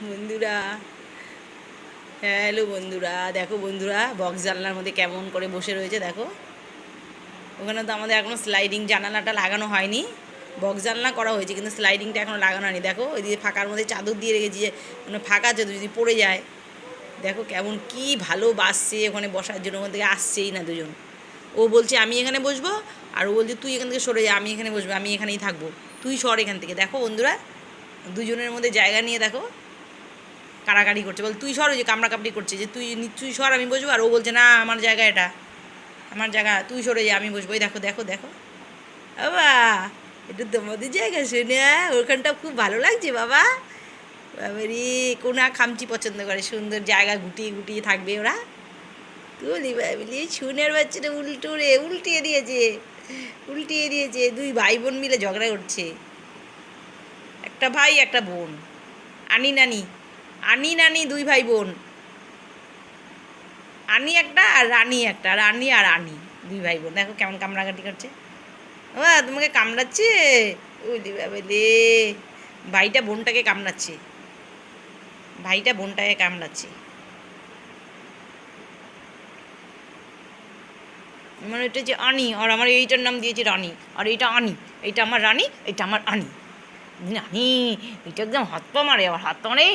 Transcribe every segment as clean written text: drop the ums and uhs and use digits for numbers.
বন্ধুরা, হ্যালো বন্ধুরা, দেখো বন্ধুরা বক্স জানলার মধ্যে কেমন করে বসে রয়েছে দেখো। ওখানে তো আমাদের এখনও স্লাইডিং জানালাটা লাগানো হয়নি। বক্স জানলা করা হয়েছে কিন্তু স্লাইডিংটা এখনও লাগানো হয়নি। দেখো ওই দিকে ফাঁকার মধ্যে চাদর দিয়ে রেখেছি যে মানে ফাঁকা চাদর যদি পড়ে যায়। দেখো কেমন কি ভালোবাসছে ওখানে বসার জন্য, ওখান থেকে আসছেই না দুজন। ও বলছে আমি এখানে বসবো, আর ও বলছে তুই এখান থেকে সরে যা, আমি এখানে বসবো, আমি এখানেই থাকবো, তুই সর এখান থেকে। দেখো বন্ধুরা, দুজনের মধ্যে জায়গা নিয়ে দেখো কাড়াকাড়ি করছে। বল তুই সর, ওই যে কামড়াকামড়ি করছে যে তুই তুই সর আমি বসবো, আর ও বলছে না আমার জায়গা, এটা আমার জায়গা, তুই সরে যা আমি বসবো। এই দেখো দেখো দেখো বাবা, এটা তোমাদের জায়গা শুনে ওখানটা খুব ভালো লাগছে বাবা। বাবারে কোনা খামচি পছন্দ করে, সুন্দর জায়গা গুটিয়ে গুটিয়ে থাকবে ওরা। তুলি বাবলি শুনের বাচ্চাটা উল্টো রে উল্টিয়ে দিয়েছে, উল্টিয়ে দিয়েছে। দুই ভাই বোন মিলে ঝগড়া করছে, একটা ভাই একটা বোন, আনি নানি, আনি নানি দুই ভাই বোন। আনি একটা আর রানী একটা, রানী আর আনি দুই ভাই বোন। দেখো কেমন কামড়াকাটি করছে। ও তোমাকে কামড়াচ্ছে, ওলি বাবালে, ভাইটা বোনটাকে কামড়াচ্ছে, ভাইটা বোনটাকে কামড়াচ্ছে। মানে এটা যে আনি, আর আমার এইটার নাম দিয়েছে রানী, আর এইটা আনি, এইটা আমার রানী, এইটা আমার আনি। রানী এটা একদম হাত পা মারে, আবার হাত পা মানে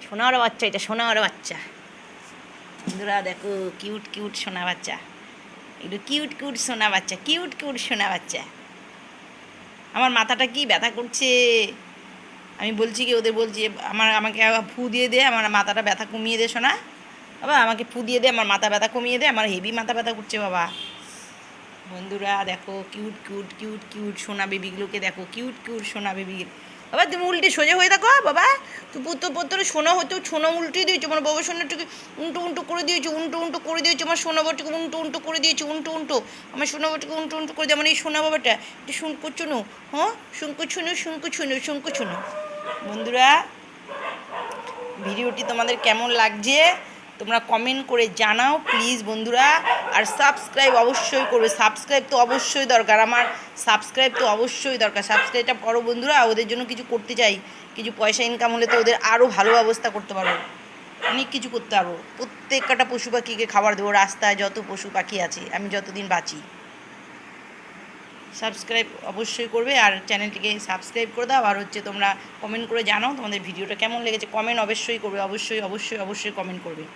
সোনার বাচ্চা, এটা সোনার বাচ্চা। বন্ধুরা দেখো কিউট কিউট সোনা বাচ্চা, একটু কিউট কিউট সোনা বাচ্চা, কিউট কিউট সোনা বাচ্চা। আমার মাথাটা কি ব্যথা করছে, আমি বলছি কি ওদের বলছি আমাকে ফু দিয়ে দে, আমার মাথাটা ব্যথা কমিয়ে দে শোনা বাবা, আমাকে ফু দিয়ে দে, আমার মাথা ব্যথা কমিয়ে দে, আমার হেভি মাথা ব্যথা করছে বাবা। বন্ধুরা দেখো কিউট কিউট কিউট কিউট সোনা বেবিগুলোকে দেখো, কিউট কিউট সোনা বেবি। বাবা তুমি উল্টে সোজা হয়ে থাকো বাবা, তুই পত্তরে সোনা হতো, সোনা উল্টে দিয়েছো, আমার বাবা সোনাটাকে উল্টো উল্টো করে দিয়েছো, উল্টো উল্টো করে দিয়েছো, আমার সোনা বাবাটাকে উল্টো উল্টো করে দিয়েছো, উল্টো উল্টো, আমার সোনা বাবাটাকে উল্টো উল্টো করে দিয়ে, আমার এই সোনা বাবাটা এটা শুনকো চুনো, হ্যাঁ শুনকো ছুনো শুনকো ছুনো শুনকো ছুনো। বন্ধুরা ভিডিওটি তোমাদের কেমন লাগছে তোমরা কমেন্ট করে জানাও প্লিজ বন্ধুরা। আর সাবস্ক্রাইব অবশ্যই করবে, সাবস্ক্রাইব তো অবশ্যই দরকার, আমার সাবস্ক্রাইব তো অবশ্যই দরকার। সাবস্ক্রাইবটা করো বন্ধুরা, ওদের জন্য কিছু করতে চাই, কিছু পয়সা ইনকাম হলে তো ওদের আরও ভালো ব্যবস্থা করতে পারবো, অনেক কিছু করতে পারবো। প্রত্যেক কটা পশু পাখিকে খাবার দেবো, রাস্তায় যত পশু পাখি আছে আমি যতদিন বাঁচি। সাবস্ক্রাইব অবশ্যই করবে, আর চ্যানেলটিকে সাবস্ক্রাইব করে দাও। আর হচ্ছে তোমরা কমেন্ট করে জানাও তোমাদের ভিডিওটা কেমন লেগেছে, কমেন্ট অবশ্যই করবে, অবশ্যই অবশ্যই অবশ্যই কমেন্ট করবে।